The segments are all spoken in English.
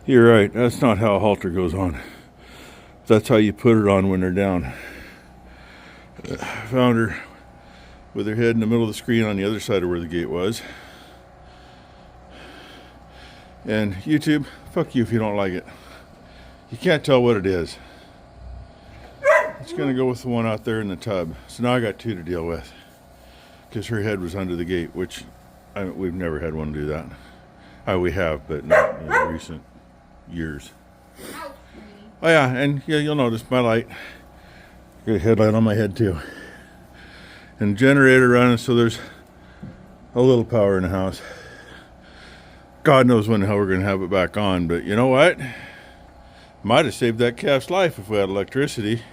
You're right. That's not how a halter goes on. That's how you put it on when they're down. Found her with her head in the middle of the screen on the other side of where the gate was. And YouTube, fuck you if you don't like it. You can't tell what it is. It's going to go with the one out there in the tub. So now I got two to deal with. Because her head was under the gate, which we've never had one do that. We have, but not in recent years. Oh yeah, and yeah, you'll notice my light. Got a headlight on my head too. And generator running, so there's a little power in the house. God knows when the hell we're going to have it back on, but you know what? Might have saved that calf's life if we had electricity.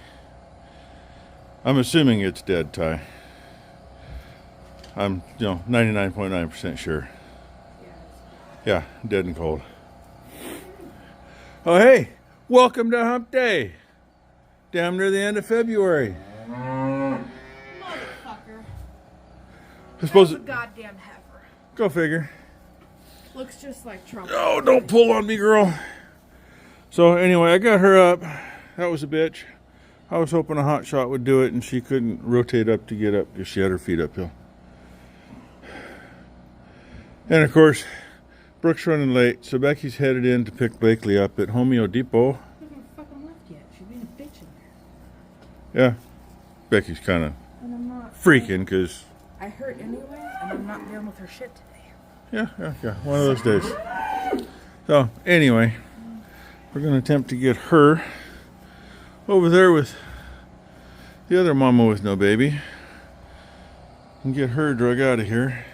I'm assuming it's dead, Ty. I'm, 99.9% sure. Yeah, dead and cold. Oh, hey, welcome to Hump Day. Damn near the end of February. Motherfucker. I suppose That's a goddamn heifer. Go figure. Looks just like Trump. Oh, don't pull on me, girl. So anyway, I got her up. That was a bitch. I was hoping a hot shot would do it, and she couldn't rotate up to get up because she had her feet uphill. And of course, Brooke's running late, so Becky's headed in to pick Blakely up at Homeo Depot. She hasn't fucking left yet. She's being a bitch in there. Yeah, Becky's kind of And I'm not freaking because... I hurt anyway, and I'm not dealing with her shit today. Yeah, one of those days. So anyway, we're going to attempt to get her over there with the other mama with no baby and get her drug out of here.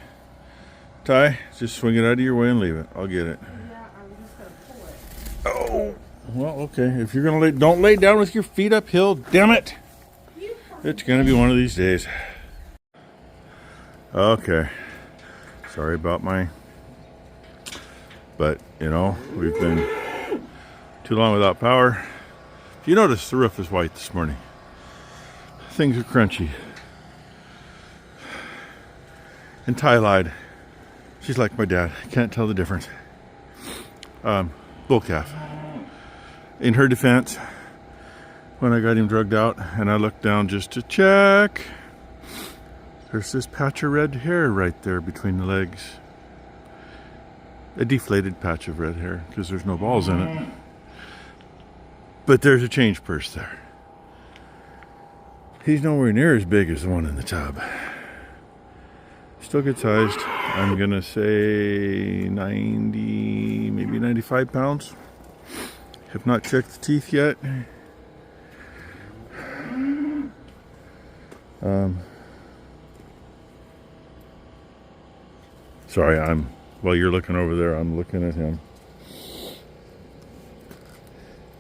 Ty, just swing it out of your way and leave it. I'll get it. Yeah, I'm just gonna pull it. Oh, well, okay. If you're gonna don't lay down with your feet uphill. Damn it! It's gonna be one of these days. Okay. Sorry about but we've been too long without power. If you notice, the roof is white this morning. Things are crunchy. And Ty lied. She's like my dad. Can't tell the difference. Bull calf. In her defense, when I got him drugged out and I looked down just to check, there's this patch of red hair right there between the legs. A deflated patch of red hair because there's no balls in it. But there's a change purse there. He's nowhere near as big as the one in the tub. Still good sized. I'm gonna say 90, maybe 95 pounds. Have not checked the teeth yet. Sorry, while you're looking over there, I'm looking at him.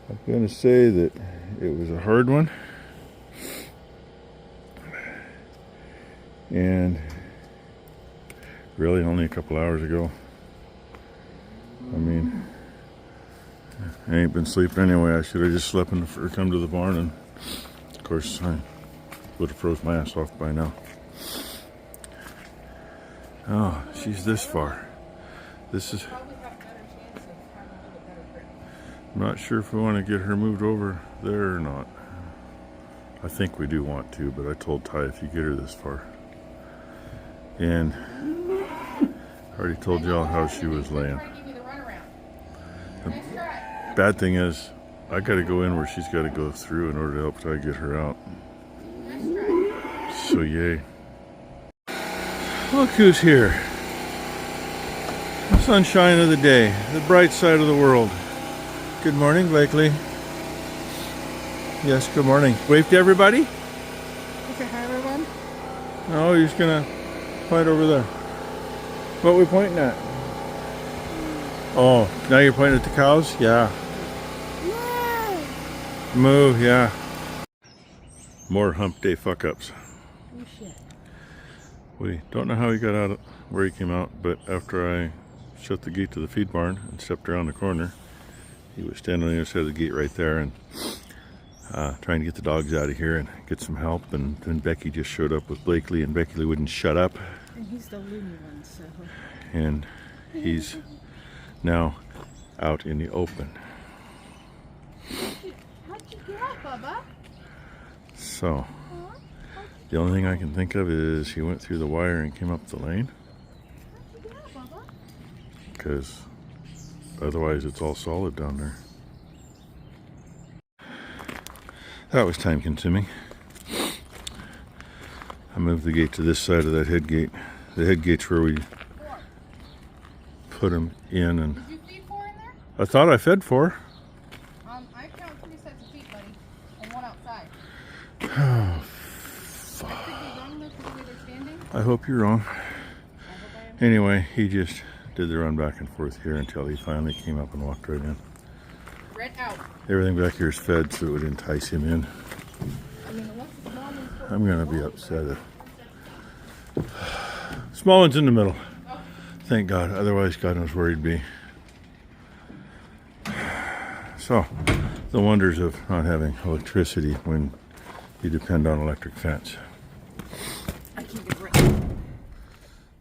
I'm gonna say that it was a hard one. And really only a couple hours ago. I mean, I ain't been sleeping anyway. I should have just slept or come to the barn, and of course I would have froze my ass off by now. Oh, she's this far. This is... I'm not sure if we want to get her moved over there or not. I think we do want to, but I told Ty if you get her this far. And I already told y'all how she was laying. The bad thing is, I got to go in where she's got to go through in order to help Ty get her out. So yay. Look who's here. The sunshine of the day. The bright side of the world. Good morning, Blakely. Yes, good morning. Wave to everybody. Okay, hi everyone. No, you're just going to point over there. What are we pointing at? Oh, now you're pointing at the cows? Yeah. Move, yeah. More hump day fuck-ups. Oh shit. We don't know how he got out, where he came out, but after I shut the gate to the feed barn and stepped around the corner, he was standing on the other side of the gate right there and trying to get the dogs out of here and get some help. And then Becky just showed up with Blakely, and Becky wouldn't shut up. And he's the loony one, so. And he's now out in the open. How'd you get out, Bubba? So, the only thing I can think of is he went through the wire and came up the lane. How'd you get out, Bubba? Because otherwise it's all solid down there. That was time consuming. I moved the gate to this side of that head gate. The head gate's where we put them in, and Did you feed 4 in there? I thought I fed 4. I count 3 sets of feet, buddy, and 1 outside. Oh, I could be wrong though, because the way they're standing. I hope you're wrong. I hope I am. Anyway, he just did the run back and forth here until he finally came up and walked right in. Red out. Everything back here is fed so it would entice him in. I mean, unless it's small one's supposed I'm gonna be upset if small one's in the middle. Thank God, otherwise God knows where he'd be. So, the wonders of not having electricity when you depend on electric fence. I can't get rid.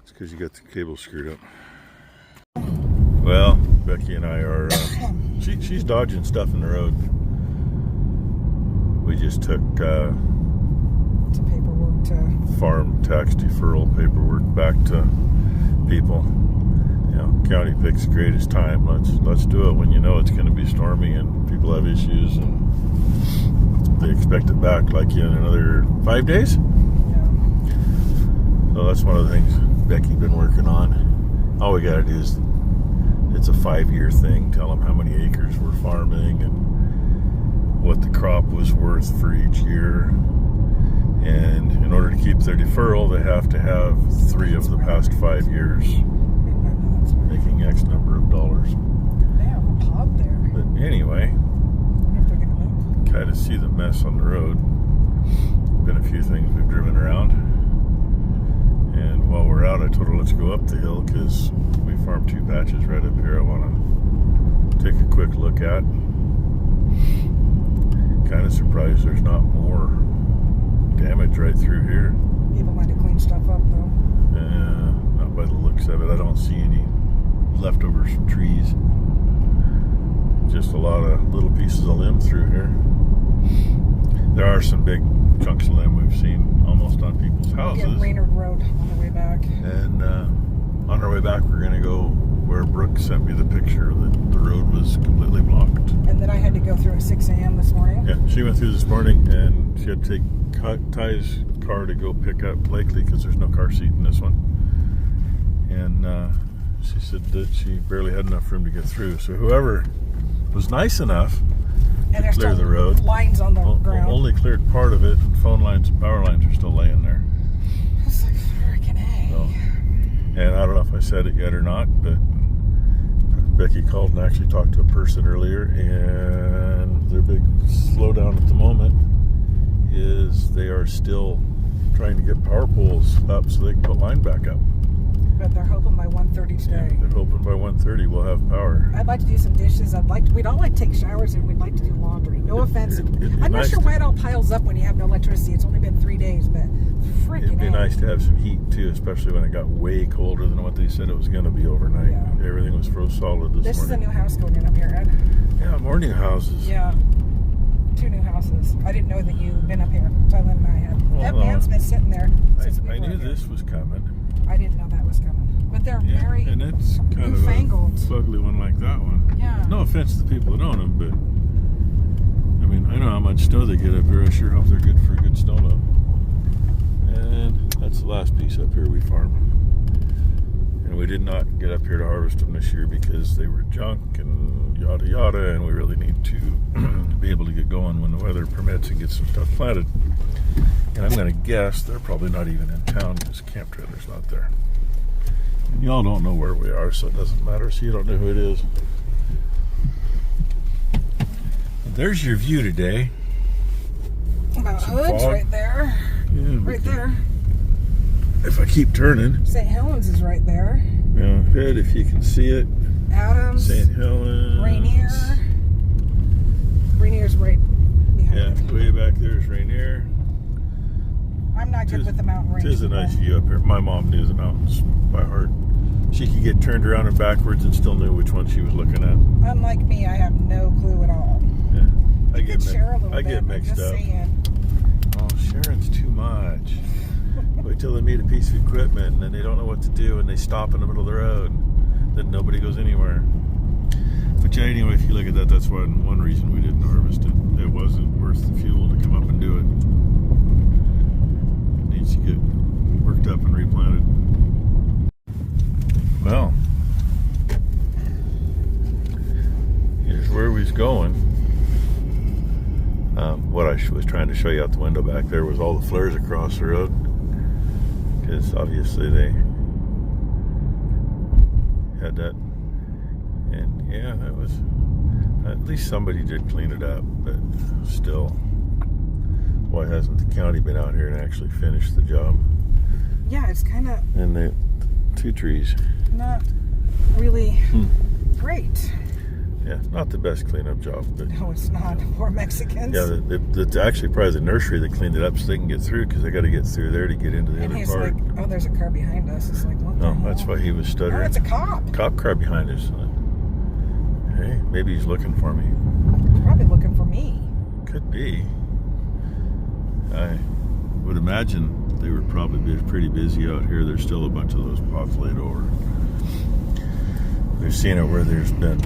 It's because you got the cable screwed up. Well, Becky and I are, she's dodging stuff in the road. We just took Some paperwork to. farm tax deferral paperwork back to people. You know, county picks the greatest time. Let's do it when you know it's going to be stormy and people have issues and they expect it back like in another 5 days. Yeah. So that's one of the things Becky's been working on. All we got to do is, it's a 5-year thing. Tell them how many acres we're farming and what the crop was worth for each year. And in order to keep their deferral, they have to have 3 of the past 5 years making X number of dollars. They have a pod there. But anyway, I wonder if they're gonna move. kind of see the mess on the road. Been a few things we've driven around. And while we're out, I told her let's go up the hill because we farm 2 patches right up here I want to take a quick look at. Kind of surprised there's not more damage right through here. People might have cleaned stuff up though. Not by the looks of it. I don't see any leftovers from trees. Just a lot of little pieces of limb through here. There are some big chunks of limb we've seen almost on people's houses. Yeah, Raynard Road on the way back. And on our way back, we're going to go where Brooke sent me the picture that the road was completely blocked. And then I had to go through at 6 a.m. this morning. Yeah, she went through this morning and she had to take Ty's car to go pick up Blakely because there's no car seat in this one. And she said that she barely had enough room to get through. So whoever was nice enough And to there's clear still the road lines on the ground. only cleared part of it, and phone lines and power lines are still laying there. It's like freaking A. So, and I don't know if I said it yet or not, but Becky called and actually talked to a person earlier, and their big slowdown at the moment is they are still trying to get power poles up so they can put line back up. But they're hoping by 1:30 today. They're hoping by 1:30 we'll have power. I'd like to do some dishes. We'd all like to take showers and we'd like to do laundry. No offense. It'd be I'm not nice sure to- why it all piles up when you have no electricity. It's only been 3 days, but freaking It'd be A. nice to have some heat too, especially when it got way colder than what they said it was going to be overnight. Yeah. Everything was froze solid this This is a morning. new house going in up here, Ed. Yeah, morning houses. Yeah. 2 new houses. I didn't know that you'd been up here. Tyler and I had. Well, That man's been sitting there since we I were knew up here. this was coming. I didn't know that was coming. But they're Yeah, very and it's kind of newfangled. a ugly one like that one. Yeah. No offense to the people that own them, but I mean, I know how much snow they get up here. I sure hope they're good for a good snow load. And that's the last piece up here we farm. And we did not get up here to harvest them this year because they were junk and yada yada, and we really need to be able to get going when the weather permits and get some stuff planted. And I'm going to guess they're probably not even in town because camp trailer's not there. And y'all don't know where we are, so it doesn't matter, so you don't know who it is. And there's your view today. About Some Hood's fog. right there. Yeah, we Right can- there. If I keep turning. St. Helens is right there. Yeah, good, if you can see it. Adams. St. Helens. Rainier. Rainier's right behind Yeah, it. way back there's Rainier. I'm not good with the mountain range. Tis a nice view up here. My mom knew the mountains by heart. She could get turned around and backwards and still knew which one she was looking at. Unlike me, I have no clue at all. Yeah. I Could share a little I bit, get I'm mixed just up. saying. Oh, Sharon's too much. Wait till they meet a piece of equipment and then they don't know what to do and they stop in the middle of the road. Then nobody goes anywhere. But yeah, anyway, if you look at that, that's one reason we didn't harvest it. It wasn't worth the fuel to come up and do it. It needs to get worked up and replanted. Well, here's where we was going. What I was trying to show you out the window back there was all the flares across the road. Because obviously they had that. And yeah, that was, at least somebody did clean it up, but still, why hasn't the county been out here and actually finished the job? Yeah, it's kind of And the 2 trees. not really great. Yeah, not the best cleanup job, but No, it's not. Poor Mexicans. yeah, it's actually probably the nursery that cleaned it up so they can get through, because they got to get through there to get into the And other he's part. like, oh, there's a car behind us. It's like, what the Oh, hell? that's why he was Oh, stuttering. it's a cop. Cop car behind us. Hey, maybe he's looking for me. Probably looking for me. Could be. I would imagine they were probably pretty busy out here. There's still a bunch of those pots laid over. We've seen it where there's been,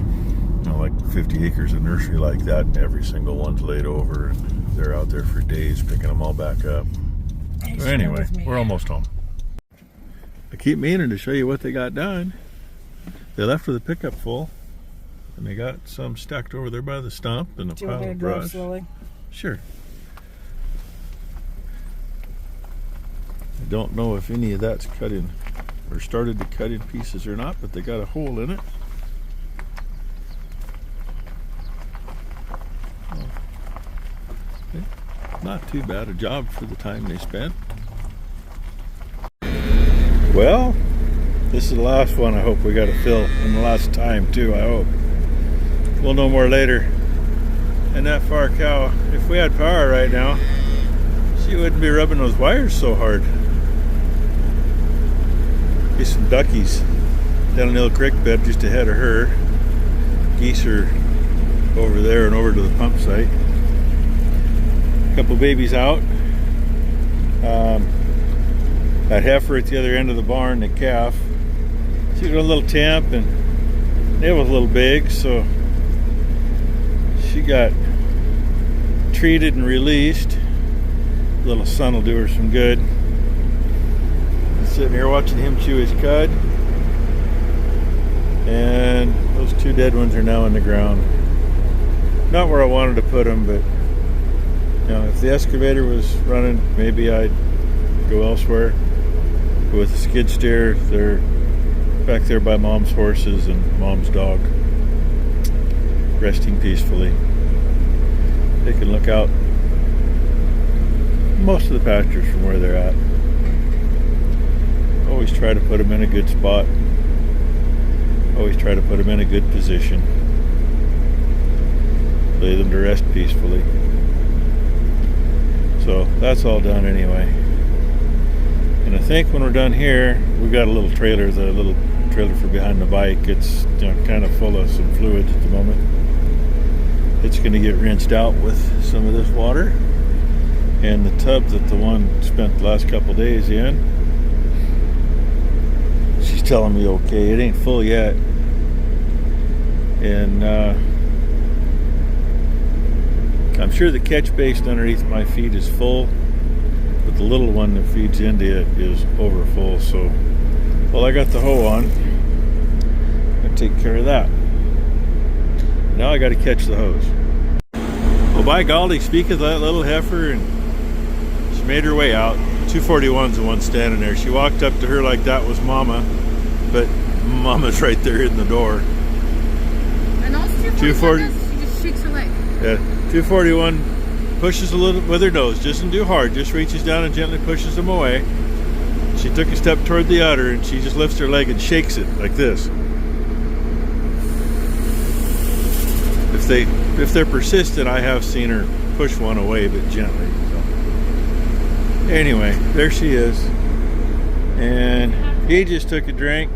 like 50 acres of nursery like that, and every single one's laid over, and they're out there for days picking them all back up. He's So anyway, with me. we're almost home. I keep meaning to show you what they got done. They left with a pickup full, and they got some stacked over there by the stump and a Do you want pile me to of drive brush. slowly? Sure. I don't know if any of that's cut in or started to cut in pieces or not, but they got a hole in it. Okay. Not too bad a job for the time they spent. Well, this is the last one I hope we got to fill, and the last time too, I hope. We'll know more later. And that far cow, if we had power right now, she wouldn't be rubbing those wires so hard. Here's some duckies down in the little creek bed just ahead of her. Geese are over there and over to the pump site. A couple babies out. That heifer at the other end of the barn, the calf. She got a little temp and it was a little big, so she got treated and released. Little sun will do her some good. I'm sitting here watching him chew his cud. And those 2 dead ones are now in the ground. Not where I wanted to put them, but if the excavator was running, maybe I'd go elsewhere. But with the skid steer, they're back there by Mom's horses and Mom's dog, resting peacefully. They can look out most of the pastures from where they're at. Always try to put them in a good spot. Always try to put them in a good position. Lay them to rest peacefully. So that's all done anyway. And I think when we're done here, we got a little trailer, the little trailer for behind the bike. It's kind of full of some fluid at the moment. It's going to get rinsed out with some of this water. And the tub that the one spent the last couple days in, she's telling me okay, it ain't full yet. And I'm sure the catch basin underneath my feet is full, but the little one that feeds into it is over full. So while I got the hoe on, I take care of that. Now I got to catch the hose. Well, by golly, speak of that little heifer, and she made her way out. 241's the one standing there. She walked up to her like that was Mama, but Mama's right there in the door. And also 240, she just shakes her leg. Yeah, 241 pushes a little with her nose, just doesn't do hard, just reaches down and gently pushes them away. She took a step toward the udder and she just lifts her leg and shakes it like this. If they're persistent, I have seen her push one away, but gently. So. Anyway, there she is. And he just took a drink.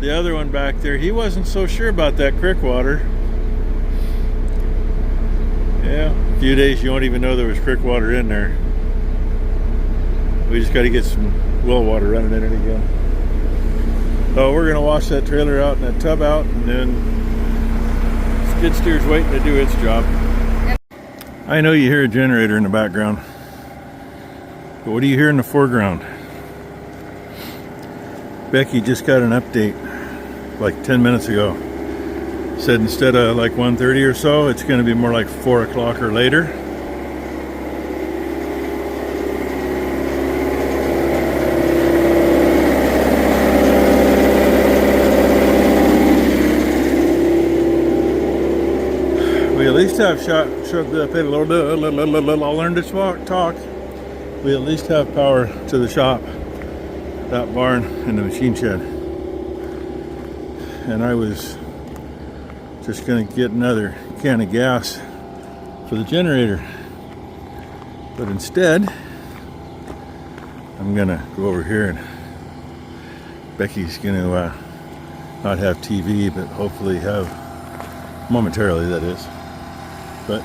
the other one back there, he wasn't so sure about that creek water. Yeah, a few days you won't even know there was creek water in there. We just got to get some well water running in it again. So we're gonna wash that trailer out and that tub out, and then skid steer's waiting to do its job. I know you hear a generator in the background, but what do you hear in the foreground? Becky just got an update like 10 minutes ago. Said instead of like 1:30 or so, it's going to be more like 4 o'clock or later. We at least have I'll learn to talk. We at least have power to the shop, that barn, and the machine shed. And I was just gonna get another can of gas for the generator, but instead I'm gonna go over here, and Becky's gonna not have TV, but hopefully have, momentarily that is, but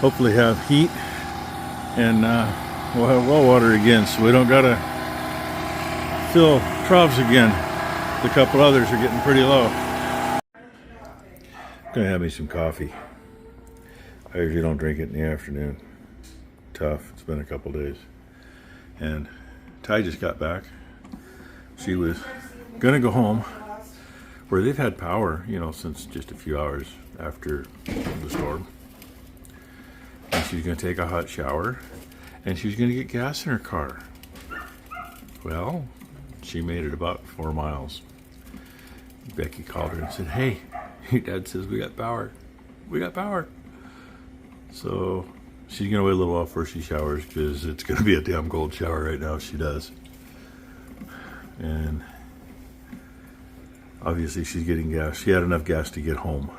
hopefully have heat, and we'll have well water again, so we don't gotta fill troughs again. A couple others are getting pretty low. Gonna have me some coffee. I usually don't drink it in the afternoon. Tough, it's been a couple days. And Ty just got back. She was gonna go home, where they've had power, you know, since just a few hours after the storm. And she's gonna take a hot shower, and she's gonna get gas in her car. Well, she made it about 4 miles. Becky called her and said, "Hey, your dad says we got power. We got power." So she's gonna wait a little while before she showers, because it's gonna be a damn cold shower right now if she does. And obviously she's getting gas. She had enough gas to get home.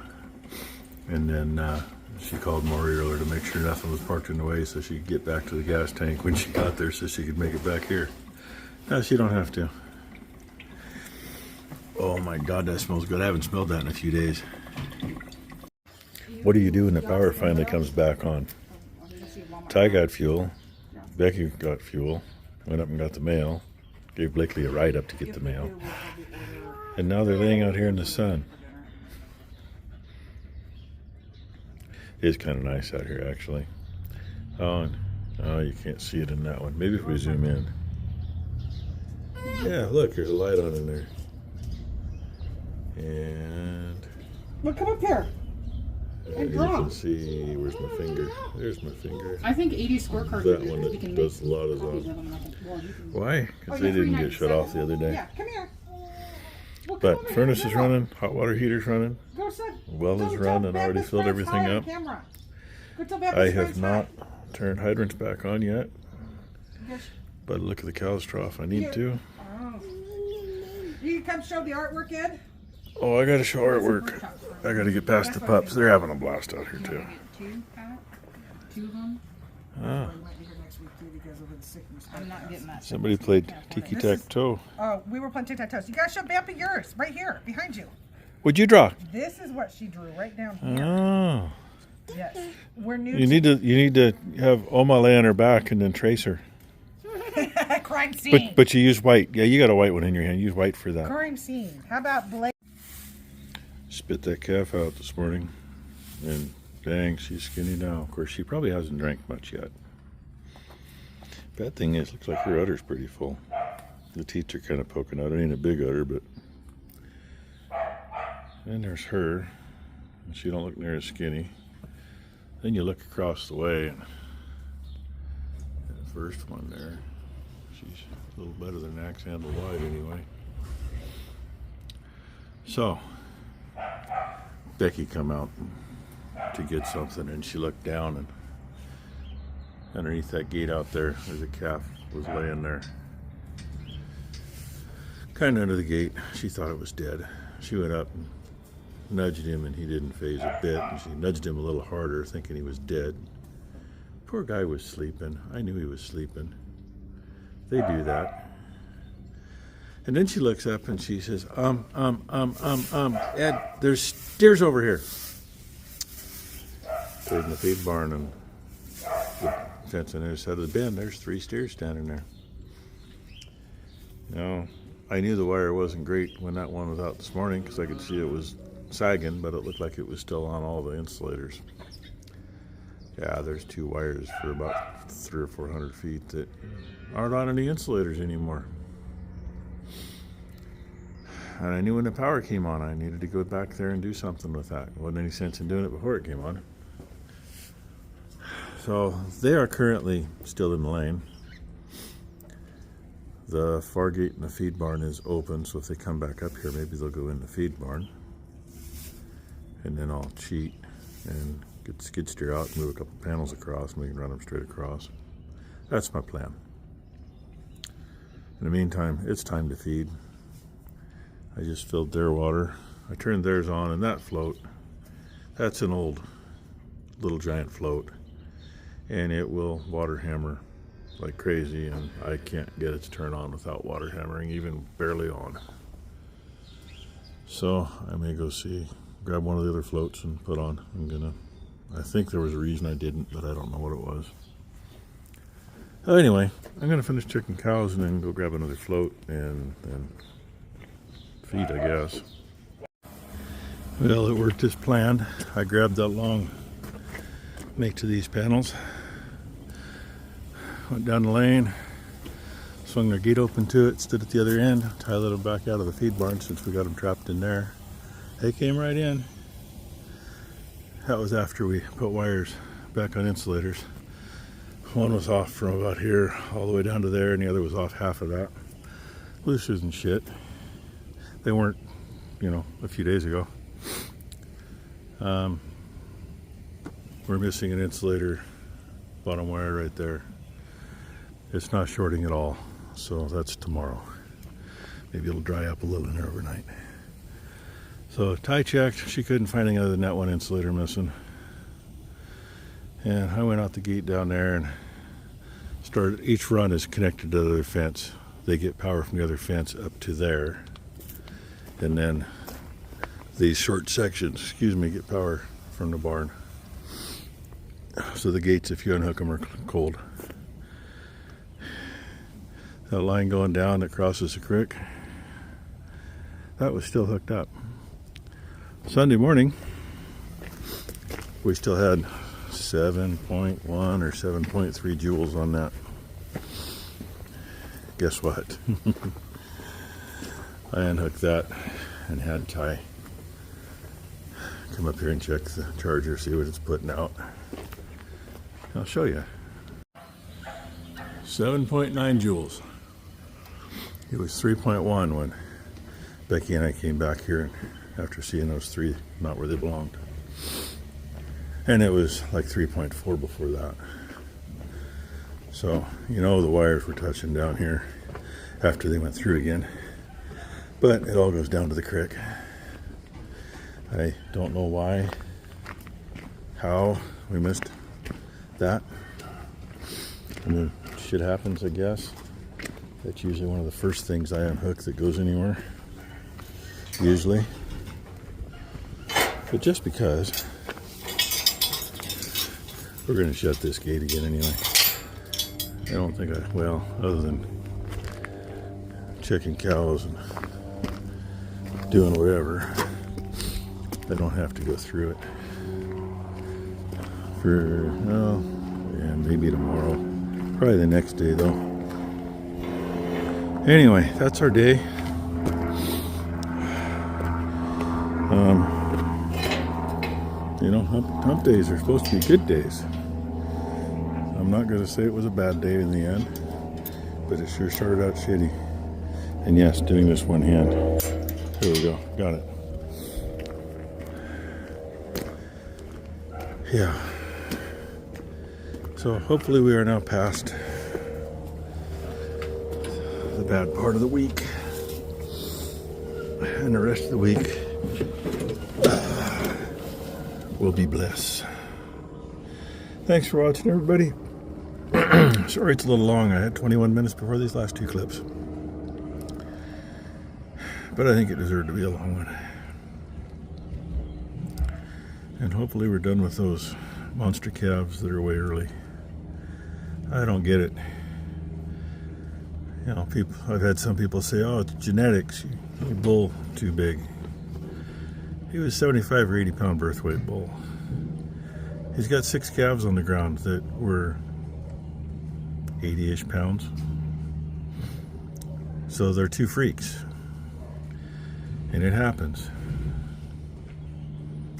And then she called Maury earlier to make sure nothing was parked in the way, so she could get back to the gas tank when she got there, so she could make it back here. No, she don't have to. Oh my God, that smells good. I haven't smelled that in a few days. What do you do when the power finally comes back on? Ty got fuel. Becky got fuel. Went up and got the mail. Gave Blakely a ride up to get the mail. And now they're laying out here in the sun. It is kind of nice out here, actually. Oh, you can't see it in that one. Maybe if we zoom in. Yeah, look, there's a light on in there. And Look, come up here. you can see, where's my finger? There's my finger. I think 80 scorecard. That one that does a lot is on. Why? Because they didn't get shut off the other day. Yeah, come here. Well, come But over furnace here. is running, hot water heater's running, Go sit. well Go is tell run, and Beth already this filled friend's everything hi on up. camera. Go tell Beth I this have friend's not hi. turned hydrants back on yet, Yes. but look at the cow's trough. I need to. Oh. You can come show the artwork, Ed? Oh, I gotta show artwork. I gotta get past the pups. They're having a blast out here too. Two, Pat? Two of them? Ah, We might be here next week too because of the sickness. I'm not getting that. somebody played tiki-tac-toe. Oh, we were playing tic-tac-toe. You gotta show Bampi yours, right here, behind you. What'd you draw? This is what she drew right down here. Oh, Yes. We're new you need to have Oma lay on her back and then trace her. crime scene. But you use white. Yeah, you got a white one in your hand. Use white for that. Crime scene. How about Blake? Spit that calf out this morning, and dang, she's skinny now. Of course, she probably hasn't drank much yet. Bad thing is, looks like her udder's pretty full. The teeth are kind of poking out. It ain't a big udder, but. And there's her. She don't look near as skinny. Then you look across the way, and the first one there, she's a little better than axe handle wide anyway. So, Becky come out to get something, and she looked down, and underneath that gate out there, there's a calf was laying there, kind of under the gate. She thought it was dead. She went up and nudged him, and he didn't phase a bit, and she nudged him a little harder, thinking he was dead. Poor guy was sleeping. I knew he was sleeping. They do that. And then she looks up and she says, Ed, there's steers over here. Put in the feed barn and the fence on the other side of the bin, there's 3 steers standing there. Now, I knew the wire wasn't great when that one was out this morning because I could see it was sagging, but it looked like it was still on all the insulators. Yeah, there's 2 wires for about 300 or 400 feet that aren't on any insulators anymore. And I knew when the power came on, I needed to go back there and do something with that. There wasn't any sense in doing it before it came on. So they are currently still in the lane. The far gate in the feed barn is open, so if they come back up here, maybe they'll go in the feed barn. And then I'll cheat and get the skid steer out, move a couple panels across, and we can run them straight across. That's my plan. In the meantime, it's time to feed. I just filled their water. I turned theirs on, and that float, that's an old Little Giant float, and it will water hammer like crazy, and I can't get it to turn on without water hammering, even barely on. So I may go grab one of the other floats and put on. I think there was a reason I didn't, but I don't know what it was. Anyway, I'm gonna finish checking cows and then go grab another float and feed, I guess. Well, it worked as planned. I grabbed that long make to these panels, went down the lane, swung their gate open to it, stood at the other end, Ty let them back out of the feed barn since we got them trapped in there. They came right in. That was after we put wires back on insulators. One was off from about here all the way down to there, and the other was off half of that. Loose and shit. They weren't, a few days ago. We're missing an insulator bottom wire right there. It's not shorting at all, so that's tomorrow. Maybe it'll dry up a little in there overnight. So Ty checked, she couldn't find anything other than that one insulator missing. And I went out the gate down there and started, each run is connected to the other fence. They get power from the other fence up to there. And then these short sections, get power from the barn. So the gates, if you unhook them, are cold. That line going down that crosses the creek, that was still hooked up. Sunday morning, we still had 7.1 or 7.3 joules on that. Guess what? I unhooked that and had Ty come up here and check the charger, see what it's putting out. I'll show you. 7.9 joules. It was 3.1 when Becky and I came back here after seeing those 3 not where they belonged. And it was like 3.4 before that. So, the wires were touching down here after they went through again. But it all goes down to the creek. I don't know why, how we missed that. And shit happens, I guess. That's usually one of the first things I unhook that goes anywhere. Usually. But just because, we're going to shut this gate again anyway. I don't think other than checking cows and doing whatever, I don't have to go through it. Maybe tomorrow. Probably the next day though. Anyway, that's our day. Hump days are supposed to be good days. I'm not going to say it was a bad day in the end, but it sure started out shitty. And yes, doing this one hand. There we go. Got it. Yeah. So hopefully we are now past the bad part of the week. And the rest of the week will be bliss. Thanks for watching, everybody. Sorry it's a little long. I had 21 minutes before these last 2 clips. But I think it deserved to be a long one. And hopefully we're done with those monster calves that are way early. I don't get it. You know, I've had some people say, oh, it's genetics. You bull too big. He was 75 or 80 pound birth weight bull. He's got 6 calves on the ground that were 80-ish pounds. So they're 2 freaks. And it happens.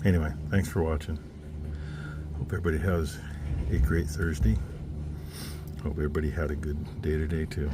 Anyway, thanks for watching. Hope everybody has a great Thursday. Hope everybody had a good day today too.